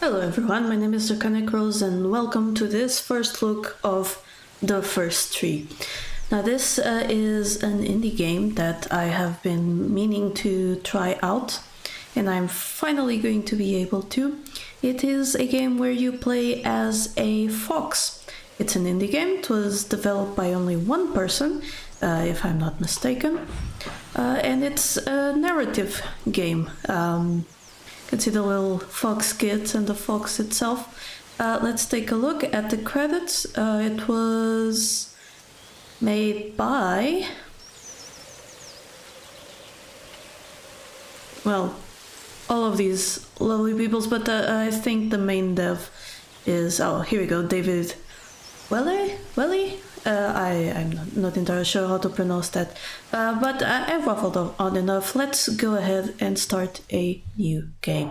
Hello everyone, my name is Draconicrose and welcome to this first look of The First Tree. Now this is an indie game that I have been meaning to try out and I'm finally going to be able to. It is a game where you play as a fox. It's an indie game, it was developed by only one person, if I'm not mistaken, and it's a narrative game. You can see the little fox kids and the fox itself. Let's take a look at the credits. It was made by... well, all of these lovely peoples, but I think the main dev is... oh, here we go, David Welly? I'm not entirely sure how to pronounce that, but I've waffled on enough. Let's go ahead and start a new game.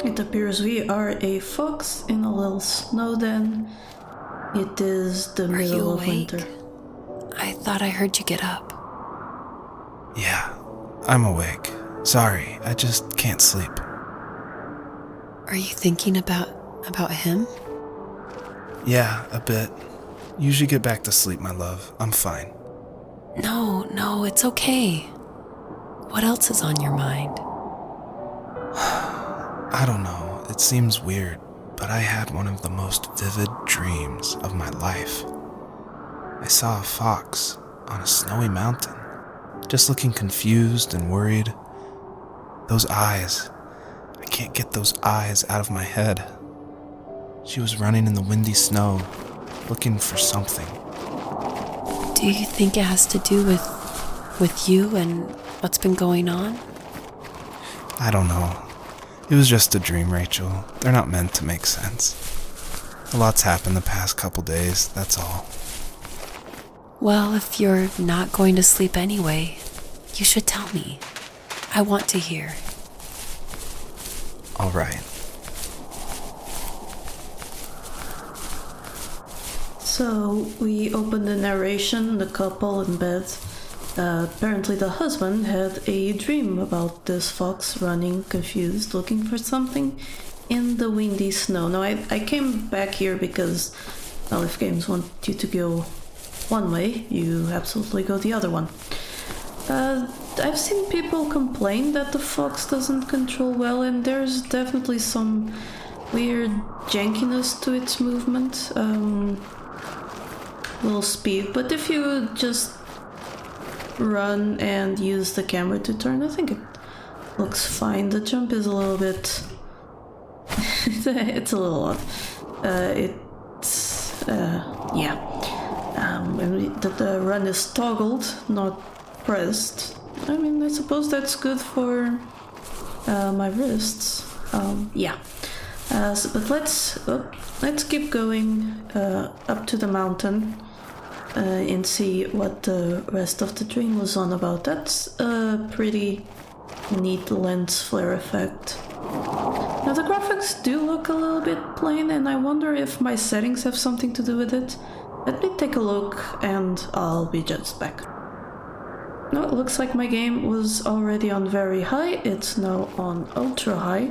It appears we are a fox in a little snow den. It is the middle of winter. I thought I heard you get up. Yeah, I'm awake. Sorry, I just can't sleep. Are you thinking about him? Yeah, a bit. Usually get back to sleep, my love. I'm fine. No, it's okay. What else is on your mind? I don't know, it seems weird, but I had one of the most vivid dreams of my life. I saw a fox on a snowy mountain, just looking confused and worried. Those eyes, I can't get those eyes out of my head. She was running in the windy snow, looking for something. Do you think it has to do with you and what's been going on? I don't know. It was just a dream, Rachel. They're not meant to make sense. A lot's happened the past couple days, that's all. Well, if you're not going to sleep anyway, you should tell me. I want to hear. All right. So we open the narration, the couple in bed. Apparently the husband had a dream about this fox running confused, looking for something in the windy snow. Now I came back here because, well, if games want you to go one way, you absolutely go the other one. I've seen people complain that the fox doesn't control well, and there's definitely some weird jankiness to its movement, little speed, but if you just run and use the camera to turn, I think it looks fine. The jump is a little bit it's a little odd. And the run is toggled, not pressed. I mean, I suppose that's good for my wrists. But let's keep going up to the mountain and see what the rest of the dream was on about. That's a pretty neat lens flare effect. Now the graphics do look a little bit plain, and I wonder if my settings have something to do with it. Let me take a look and I'll be just back. No, it looks like my game was already on very high. It's now on ultra high.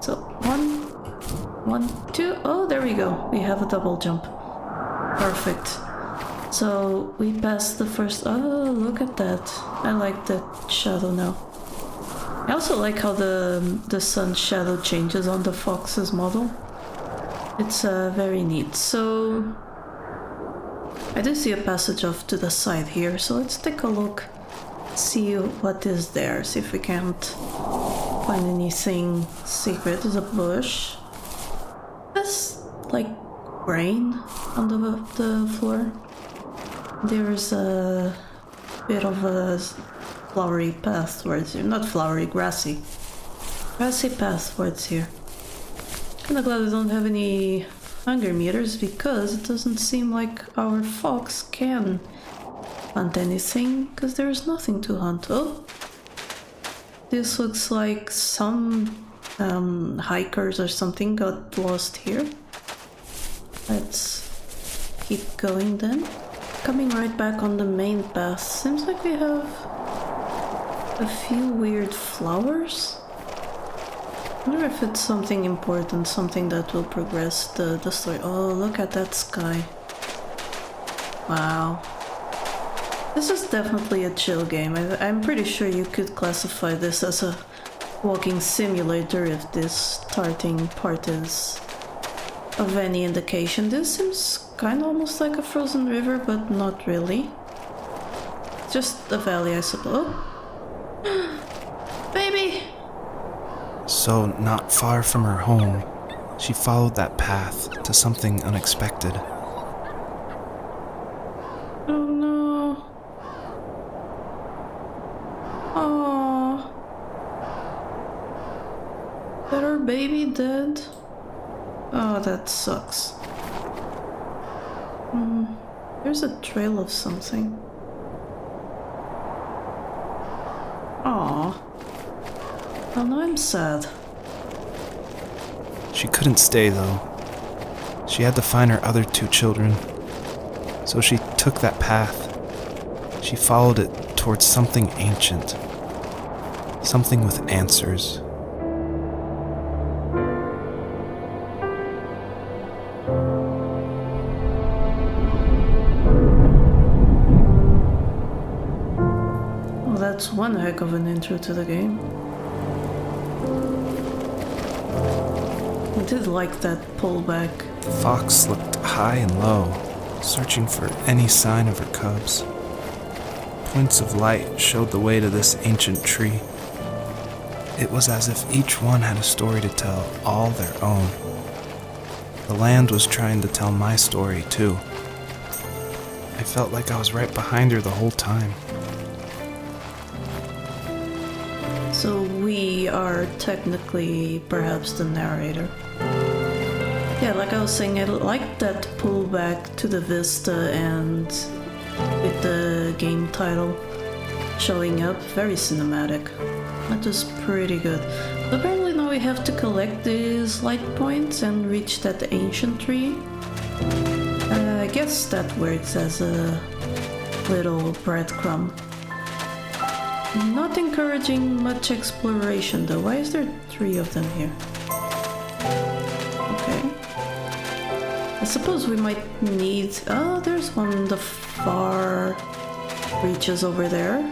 So 1, 2, oh, there we go. We have a double jump. Perfect. So we passed the first, oh, look at that. I like that shadow now. I also like how the sun's shadow changes on the fox's model. It's very neat. So I do see a passage off to the side here, so let's take a look, see what is there, see if we can't find anything secret. There's a bush. There's like rain on the floor. There's a bit of a flowery path towards here. Not flowery, grassy path towards here. Kinda glad we don't have any hunger meters because it doesn't seem like our fox can hunt anything because there's nothing to hunt. Oh, this looks like some hikers or something got lost here. Let's keep going then. Coming right back on the main path. Seems like we have a few weird flowers. I wonder if it's something important, something that will progress the story. Oh, look at that sky. Wow. This is definitely a chill game. I'm pretty sure you could classify this as a walking simulator if this starting part is of any indication. This seems kind of almost like a frozen river, but not really. Just a valley, I suppose. Baby! So, not far from her home, she followed that path to something unexpected. Oh no. Aww. Is her baby dead? Oh, that sucks. There's a trail of something. Aww. Oh, now I'm sad. She couldn't stay though. She had to find her other 2 children. So she took that path. She followed it towards something ancient. Something with answers. Well, that's one heck of an intro to the game. I did like that pullback. The fox looked high and low, searching for any sign of her cubs. Points of light showed the way to this ancient tree. It was as if each one had a story to tell, all their own. The land was trying to tell my story, too. I felt like I was right behind her the whole time. So we are technically perhaps the narrator. Yeah, like I was saying, I like that pullback to the vista and with the game title showing up, very cinematic. That was pretty good. But apparently now we have to collect these light points and reach that ancient tree. I guess that works as a little breadcrumb. Not encouraging much exploration though. Why is there 3 of them here? Okay. I suppose we might need... Oh, there's one in the far reaches over there.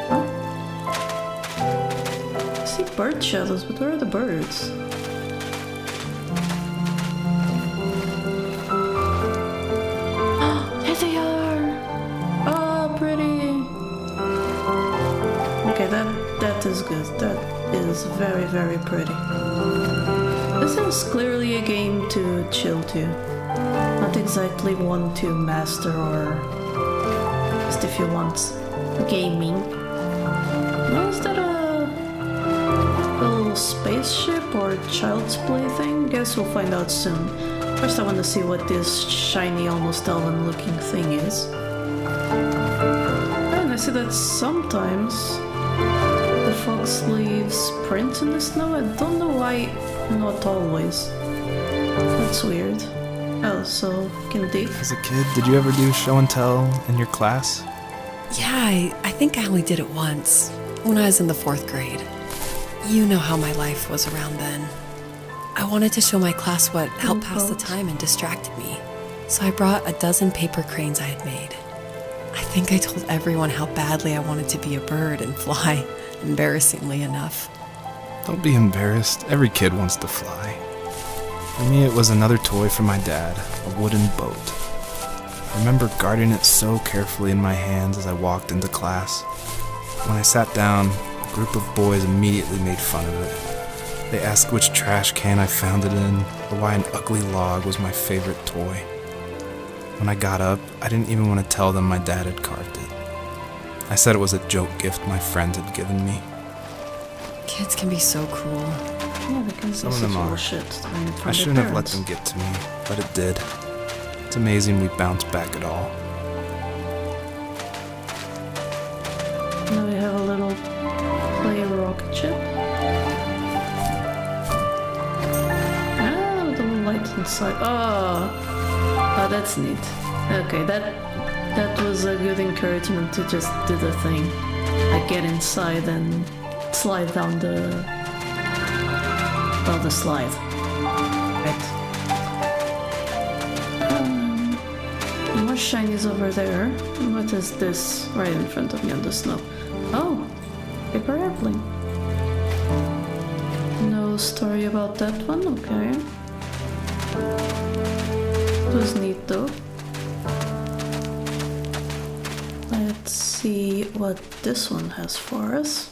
Huh? I see bird shadows, but where are the birds? There they are! Oh, pretty! Okay, that is good. That is very, very pretty. This is clearly a game to chill to. Not exactly one to master or just if you want gaming. Now, is that a little spaceship or child's play thing? Guess we'll find out soon. First I want to see what this shiny, almost elven looking thing is. And I see that sometimes the fox leaves prints in the snow. I don't know why, not always. That's weird. Oh, so you can dig? As a kid, did you ever do show and tell in your class? Yeah, I think I only did it once, when I was in the 4th grade. You know how my life was around then. I wanted to show my class what helped pass the time and distracted me, so I brought a dozen paper cranes I had made. I think I told everyone how badly I wanted to be a bird and fly, embarrassingly enough. Don't be embarrassed. Every kid wants to fly. For me, it was another toy from my dad, a wooden boat. I remember guarding it so carefully in my hands as I walked into class. When I sat down, a group of boys immediately made fun of it. They asked which trash can I found it in, or why an ugly log was my favorite toy. When I got up, I didn't even want to tell them my dad had carved it. I said it was a joke gift my friends had given me. Kids can be so cruel. Yeah, they can Some be of them such little are. shit trying to I find their shouldn't have let parents. them get to me, but it did. It's amazing we bounced back at all. Now we have a little play rocket ship. Ah, with a little light inside. Oh, that's neat. Okay, that was a good encouragement to just do the thing. I get inside and slide down the slide. Right. More shinies over there. And what is this right in front of me on the snow? Oh, paper airplane. No story about that one, okay. It was neat though. Let's see what this one has for us.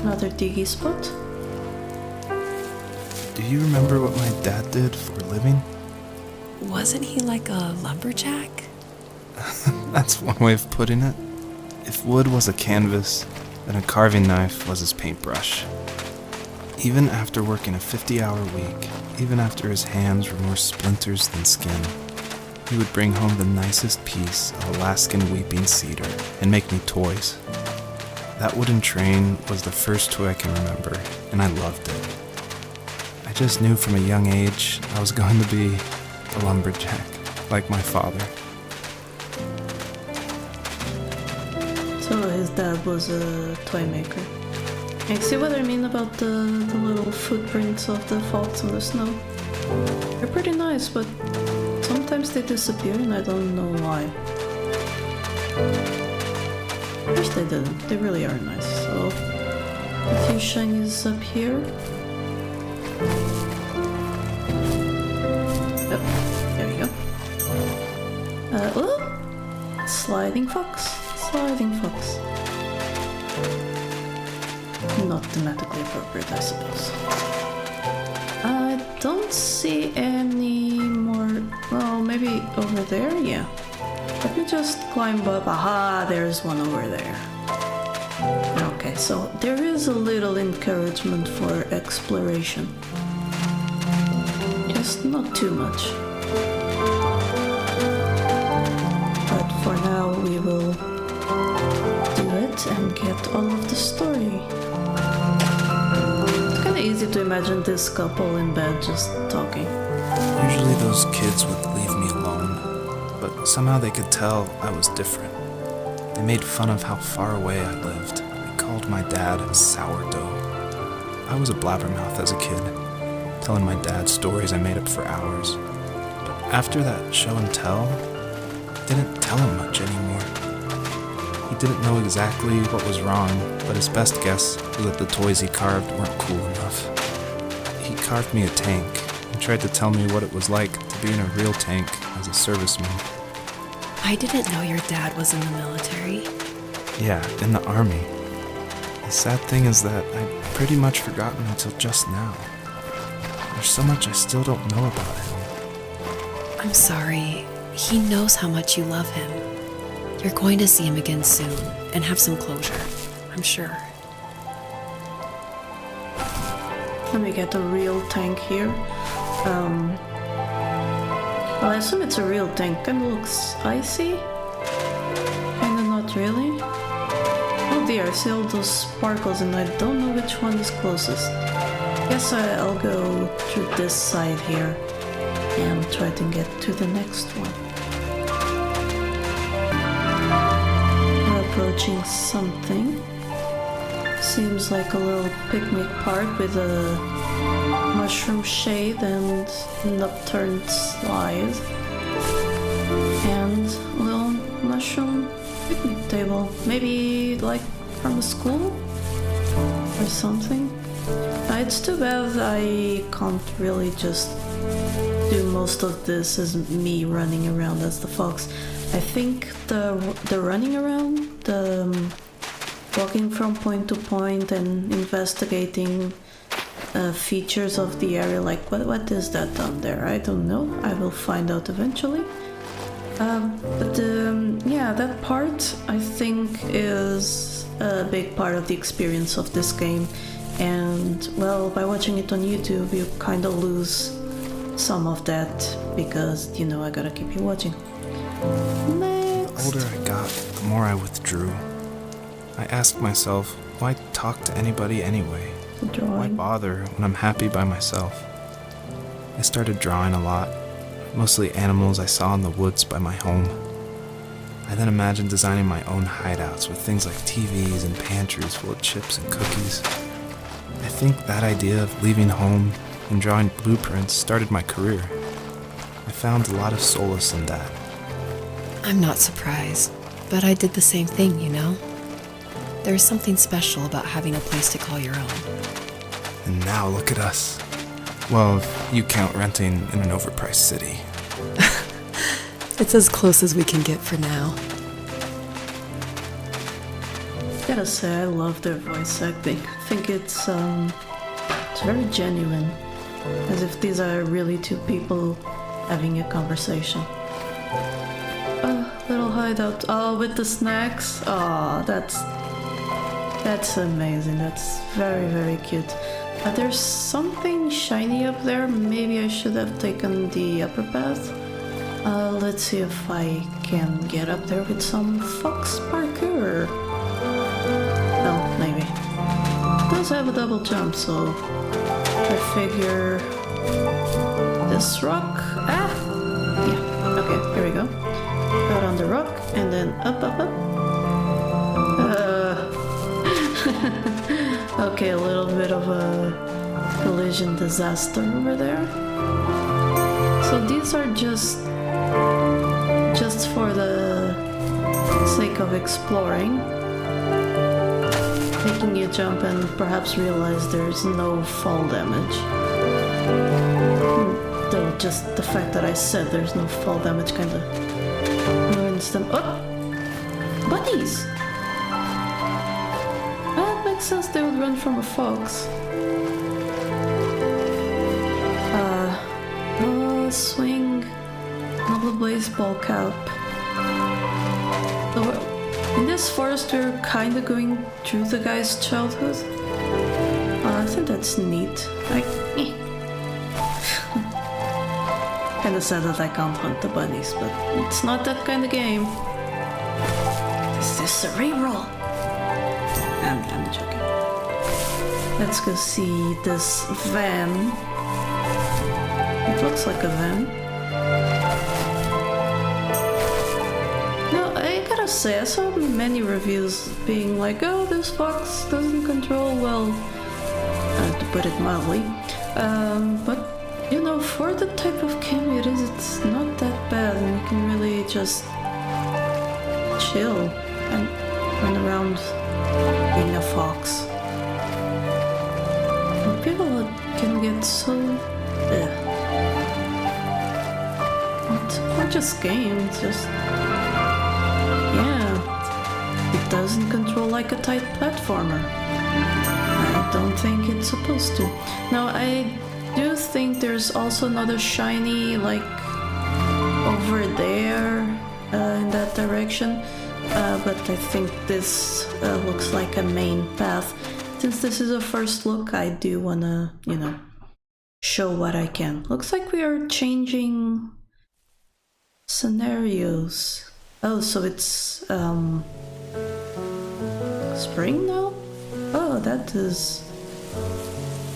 Another diggy spot. Do you remember what my dad did for a living? Wasn't he like a lumberjack? That's one way of putting it. If wood was a canvas, then a carving knife was his paintbrush. Even after working a 50-hour week, even after his hands were more splinters than skin, he would bring home the nicest piece of Alaskan weeping cedar and make me toys. That wooden train was the first toy I can remember, and I loved it. I just knew from a young age I was going to be a lumberjack, like my father. So his dad was a toy maker. I see what I mean about the little footprints of the fox in the snow. They're pretty nice, but sometimes they disappear and I don't know why. I wish they didn't. They really are nice. So, a few shinies up here. Yep, there you go. Oh! Sliding fox. Sliding fox. Not thematically appropriate, I suppose. I don't see any more. Well, maybe over there? Yeah. Let me just climb up. Aha, there's one over there. Okay, so there is a little encouragement for exploration. Just not too much. But for now, we will do it and get all of the story. It's kind of easy to imagine this couple in bed just talking. Usually those kids would leave me alone, but somehow they could tell I was different. They made fun of how far away I lived. They called my dad sourdough. I was a blabbermouth as a kid, telling my dad stories I made up for hours. But after that show and tell, I didn't tell him much anymore. He didn't know exactly what was wrong, but his best guess was that the toys he carved weren't cool enough. He carved me a tank and tried to tell me what it was like to be in a real tank as a serviceman. I didn't know your dad was in the military. Yeah, in the army. The sad thing is that I'd pretty much forgotten until just now. There's so much I still don't know about him. I'm sorry. He knows how much you love him. You're going to see him again soon and have some closure, I'm sure. Let me get a real tank here. Well, I assume it's a real tank. Kinda looks icy. Kinda not really. Oh dear, I see all those sparkles and I don't know which one is closest. Guess I'll go through this side here and try to get to the next one. We're approaching something. Seems like a little picnic park with a mushroom shade and an upturned slide. And a little mushroom picnic table. Maybe like from a school or something. It's too bad I can't really just do most of this as me running around as the fox. I think the running around, the walking from point to point and investigating features of the area, like what is that down there? I don't know. I will find out eventually. Yeah, that part I think is a big part of the experience of this game. And well, by watching it on YouTube, you kind of lose some of that because, you know, I gotta keep you watching. Next. The older I got, the more I withdrew. I asked myself, why talk to anybody anyway? Why bother when I'm happy by myself? I started drawing a lot, mostly animals I saw in the woods by my home. I then imagined designing my own hideouts with things like TVs and pantries full of chips and cookies. I think that idea of leaving home and drawing blueprints started my career. I found a lot of solace in that. I'm not surprised, but I did the same thing, you know? There's something special about having a place to call your own. And now look at us. Well, if you count renting in an overpriced city. It's as close as we can get for now. Gotta say, I love their voice acting. I think it's very genuine, as if these are really two people having a conversation. Little hideout. Oh, with the snacks. Oh, that's amazing. That's very, very cute. There's something shiny up there. Maybe I should have taken the upper path. Let's see if I can get up there with some fox parkour. No, maybe. It does have a double jump, so I figure this rock. Yeah. Okay, here we go. Out on the rock and then up, up, up. Okay, a little bit of a collision disaster over there. So these are just for the sake of exploring, making you jump and perhaps realize there's no fall damage. Though just the fact that I said there's no fall damage kind of ruins them. Oh! Bunnies! That makes sense, they would run from a fox. Swing of the baseball cap. So in this forest we're kinda going through the guy's childhood. I think that's neat. Kinda sad that I can't hunt the bunnies, but it's not that kind of game. This is cerebral. I'm joking. Let's go see this van. It looks like a van. No, I gotta say, I saw many reviews being like, oh, this fox doesn't control well, to put it mildly. But, you know, for the type of game it is, it's not that bad, and you can really just chill and run around being a fox. And people can get so... Or just games, just... Yeah. It doesn't control like a tight platformer. I don't think it's supposed to. Now, I do think there's also another shiny, like, over there, in that direction. But I think this looks like a main path. Since this is a first look, I do wanna, you know, show what I can. Looks like we are changing scenarios. Oh, so it's spring now? Oh, that is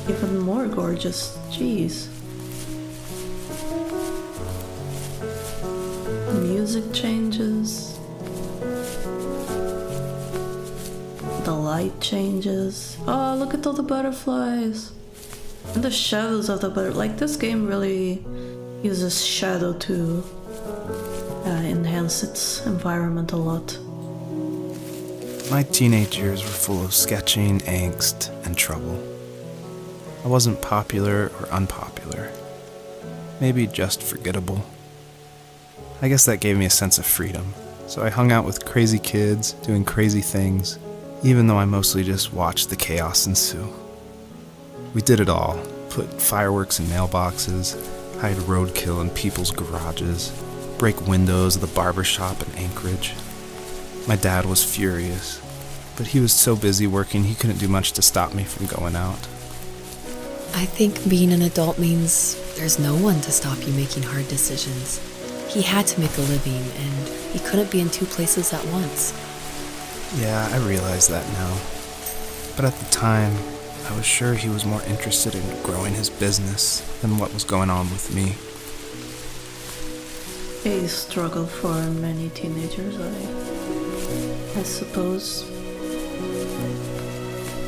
even more gorgeous. Jeez. Music changes. The light changes. Oh, look at all the butterflies. And the shadows of the butterflies. Like, this game really uses shadow to enhance its environment a lot. My teenage years were full of sketching, angst, and trouble. I wasn't popular or unpopular. Maybe just forgettable. I guess that gave me a sense of freedom, so I hung out with crazy kids, doing crazy things, even though I mostly just watched the chaos ensue. We did it all. Put fireworks in mailboxes, hide roadkill in people's garages, break windows of the barber shop in Anchorage. My dad was furious, but he was so busy working he couldn't do much to stop me from going out. I think being an adult means there's no one to stop you making hard decisions. He had to make a living, and he couldn't be in two places at once. Yeah, I realize that now. But at the time, I was sure he was more interested in growing his business than what was going on with me. A struggle for many teenagers, I suppose.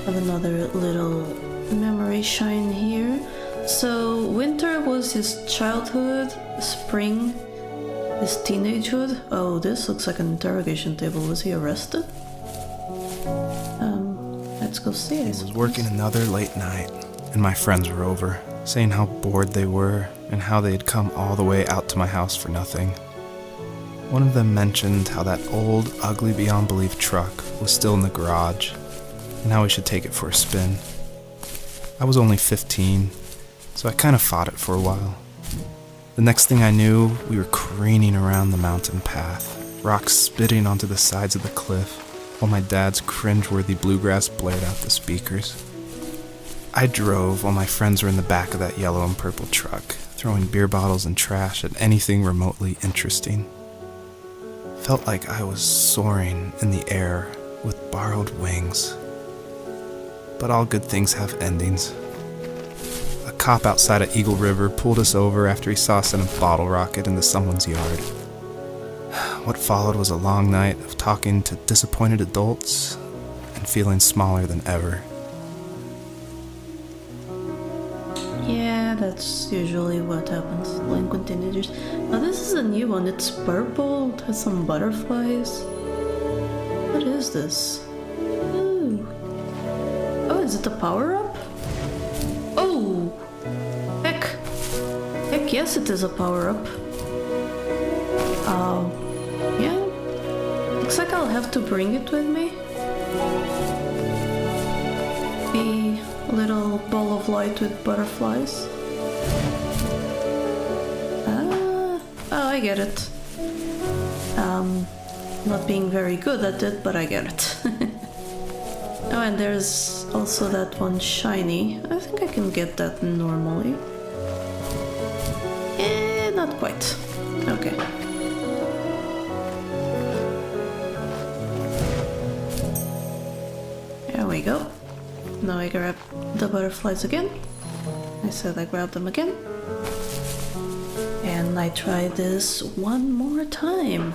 Have another little memory shine here. So winter was his childhood, spring his teenagehood. Oh, this looks like an interrogation table. Was he arrested? Let's go see. He was working another late night, and my friends were over, saying how bored they were and how they had come all the way out to my house for nothing. One of them mentioned how that old, ugly beyond belief truck was still in the garage, and how we should take it for a spin. I was only 15, so I kind of fought it for a while. The next thing I knew, we were careening around the mountain path, rocks spitting onto the sides of the cliff, while my dad's cringeworthy bluegrass blared out the speakers. I drove while my friends were in the back of that yellow and purple truck, throwing beer bottles and trash at anything remotely interesting. Felt like I was soaring in the air with borrowed wings. But all good things have endings. A cop outside of Eagle River pulled us over after he saw us send a bottle rocket into someone's yard. What followed was a long night of talking to disappointed adults and feeling smaller than ever. Yeah, that's usually what happens to delinquent teenagers. Now this is a new one. It's purple. It has some butterflies. What is this? Ooh. Oh, is it a power-up? Oh! Heck! Heck yes, it is a power-up. Yeah. Looks like I'll have to bring it with me. A little ball of light with butterflies. Oh, I get it. Not being very good at it, but I get it. Oh, and there's also that one shiny. I think I can get that normally. Not quite. Okay. There we go. Now I grab the butterflies again. I said I grab them again. And I try this one more time.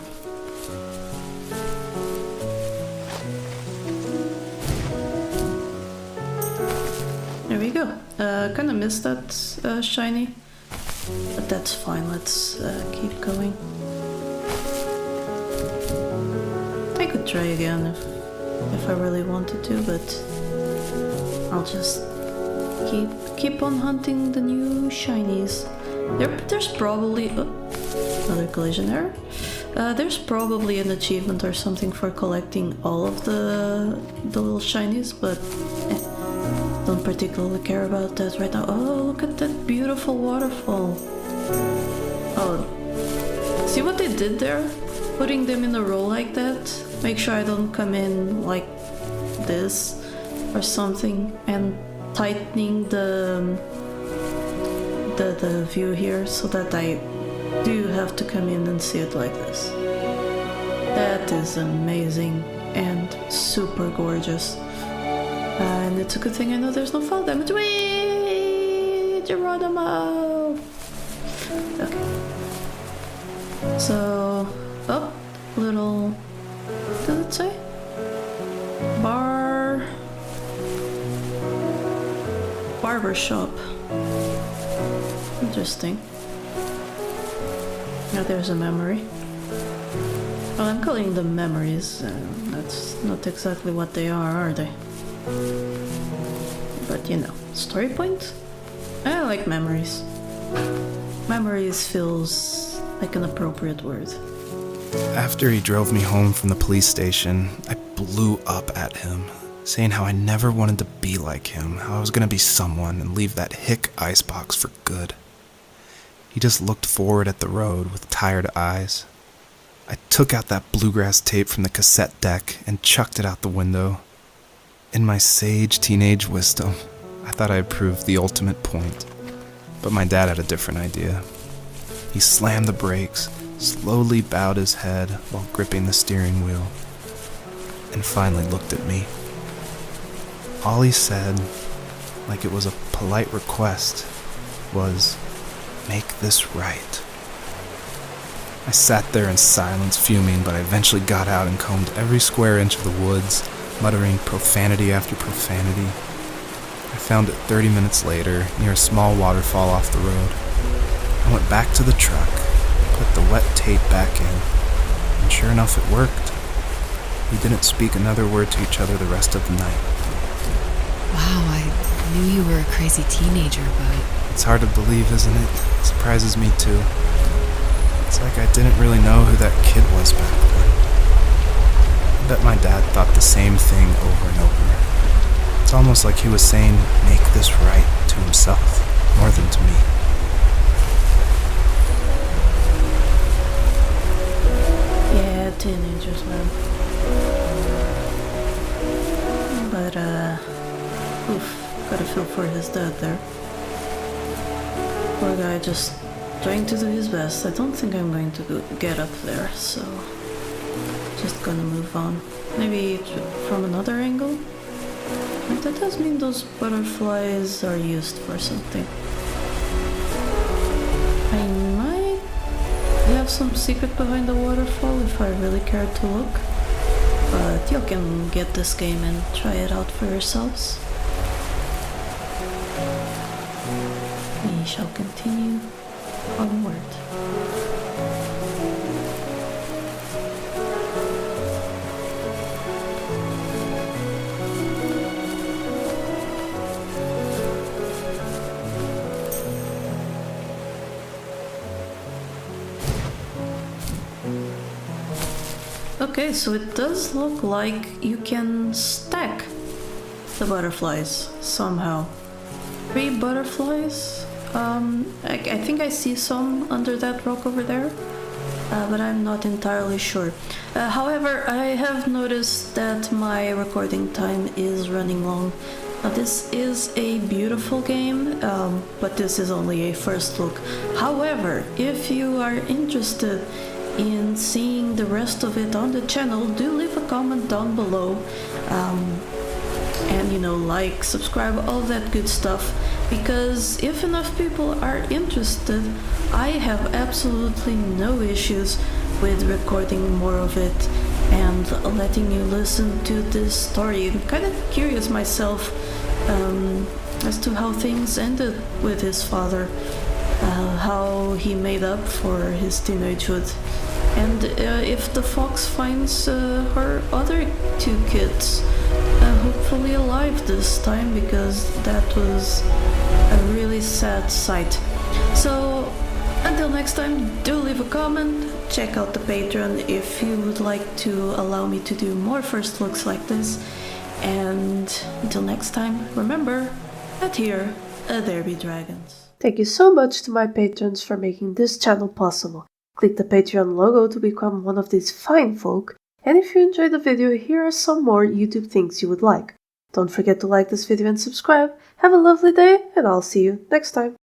There we go. Kinda missed that shiny. But that's fine, let's keep going. I could try again if I really wanted to, but I'll just keep on hunting the new shinies. There's probably another collision error. There's probably an achievement or something for collecting all of the little shinies, but don't particularly care about that right now. Oh, look at that beautiful waterfall. Oh, see what they did there? Putting them in a row like that. Make sure I don't come in like this or something, and tightening the view here so that I do have to come in and see it like this. That is amazing and super gorgeous. And it's a good thing I know there's no fall damage. Whee! Geronimo! Okay. So, oh, little, what does it say? Barber shop. Interesting. Now there's a memory. Well, I'm calling them memories. That's not exactly what they are they? But you know, story point? I like memories. Memories feels like an appropriate word. After he drove me home from the police station, I blew up at him, saying how I never wanted to be like him, how I was gonna be someone and leave that hick icebox for good. He just looked forward at the road with tired eyes. I took out that bluegrass tape from the cassette deck and chucked it out the window. In my sage teenage wisdom, I thought I had proved the ultimate point. But my dad had a different idea. He slammed the brakes, slowly bowed his head while gripping the steering wheel, and finally looked at me. All he said, like it was a polite request, was, "Make this right." I sat there in silence, fuming, but I eventually got out and combed every square inch of the woods, muttering profanity after profanity. I found it 30 minutes later, near a small waterfall off the road. I went back to the truck, put the wet tape back in, and sure enough it worked. We didn't speak another word to each other the rest of the night. Wow, I knew you were a crazy teenager, but... It's hard to believe, isn't it? It surprises me too. It's like I didn't really know who that kid was back then. I bet my dad thought the same thing over and over. It's almost like he was saying, "Make this right," to himself, more than to me. Yeah, teenagers, man. But, gotta feel for his dad there. Poor guy just trying to do his best. I don't think I'm going to get up there, so just gonna move on. Maybe from another angle? But that does mean those butterflies are used for something. I might have some secret behind the waterfall if I really care to look. But you can get this game and try it out for yourselves. We shall continue onward. Okay, so it does look like you can stack the butterflies somehow. 3 butterflies? I think I see some under that rock over there, but I'm not entirely sure. However, I have noticed that my recording time is running long. Now, this is a beautiful game, but this is only a first look. However, if you are interested in seeing the rest of it on the channel, do leave a comment down below. And like, subscribe, all that good stuff, because if enough people are interested, I have absolutely no issues with recording more of it and letting you listen to this story. I'm kind of curious myself as to how things ended with his father, how he made up for his teenagehood, and if the fox finds her other 2 kids hopefully alive this time, because that was a really sad sight. So until next time, do leave a comment, check out the Patreon if you would like to allow me to do more first looks like this, and until next time, remember that here there be dragons. Thank you so much to my patrons for making this channel possible. Click the Patreon logo to become one of these fine folk. And if you enjoyed the video, here are some more YouTube things you would like. Don't forget to like this video and subscribe. Have a lovely day, and I'll see you next time.